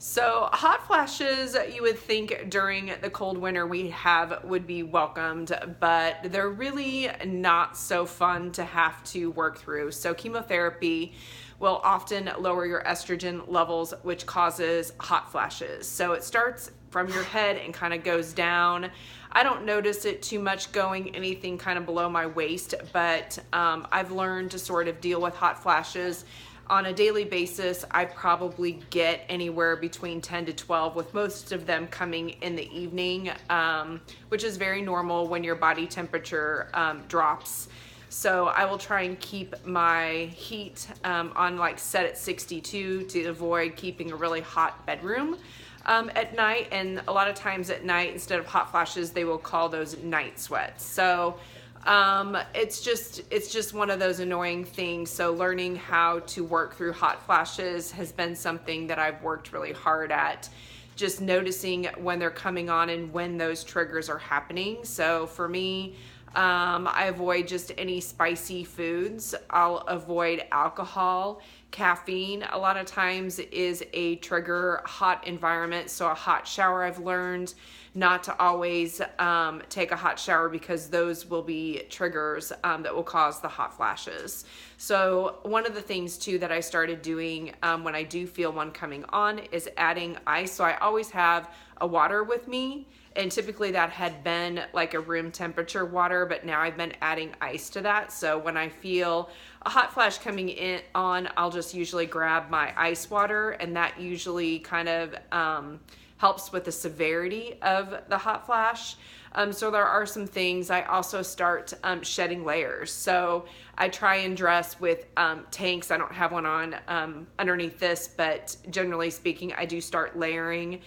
So hot flashes, you would think during the cold winter we have would be welcomed, but they're really not so fun to have to work through. So chemotherapy will often lower your estrogen levels, which causes hot flashes. So it starts from your head and kind of goes down. I don't notice it too much going anything kind of below my waist, but I've learned to sort of deal with hot flashes on a daily basis. I probably get anywhere between 10 to 12, with most of them coming in the evening, which is very normal when your body temperature drops. So I will try and keep my heat on like set at 62 to avoid keeping a really hot bedroom at night. And a lot of times at night, instead of hot flashes, they will call those night sweats. So it's just one of those annoying things. So learning how to work through hot flashes has been something that I've worked really hard at, just noticing when they're coming on and when those triggers are happening. So for me, I avoid just any spicy foods. I'll avoid alcohol. Caffeine a lot of times is a trigger. Hot environment, so a hot shower, I've learned not to always take a hot shower because those will be triggers that will cause the hot flashes. So one of the things too that I started doing when I do feel one coming on is adding ice. So I always have a water with me, and typically that had been like a room temperature water, but now I've been adding ice to that. So when I feel a hot flash coming in on, I'll just usually grab my ice water, and that usually kind of helps with the severity of the hot flash. So there are some things. I also start shedding layers. So I try and dress with tanks. I don't have one on underneath this, but generally speaking, I do start layering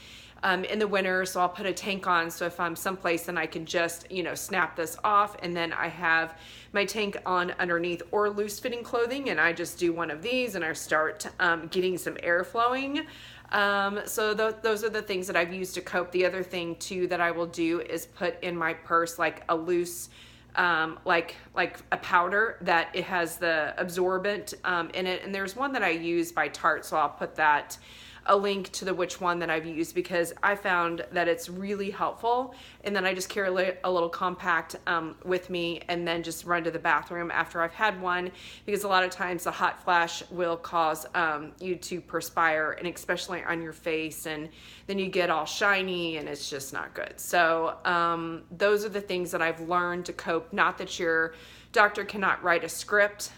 in the winter. So I'll put a tank on, so if I'm someplace, then I can just, snap this off, and then I have my tank on underneath, or loose fitting clothing, and I just do one of these and I start getting some air flowing. So those are the things that I've used to cope. The other thing too that I will do is put in my purse like a loose like a powder that it has the absorbent in it, and there's one that I use by Tarte, so I'll put that a link to the which one that I've used, because I found that it's really helpful. And then I just carry a little compact with me, and then just run to the bathroom after I've had one, because a lot of times the hot flash will cause you to perspire, and especially on your face, and then you get all shiny and it's just not good. So those are the things that I've learned to cope. Not that your doctor cannot write a script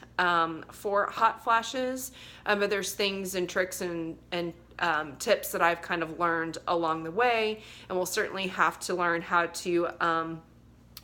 for hot flashes, but there's things and tricks and tips that I've kind of learned along the way, and we'll certainly have to learn how to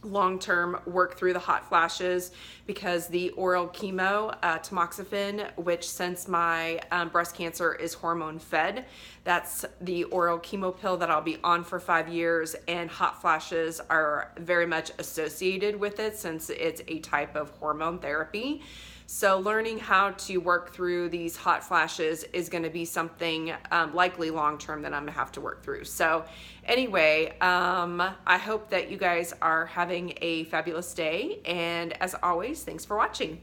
long-term work through the hot flashes, because the oral chemo, Tamoxifen, which since my breast cancer is hormone fed, that's the oral chemo pill that I'll be on for 5 years, and hot flashes are very much associated with it since it's a type of hormone therapy. So learning how to work through these hot flashes is going to be something likely long-term that I'm going to have to work through. So anyway, I hope that you guys are having a fabulous day. And as always, thanks for watching.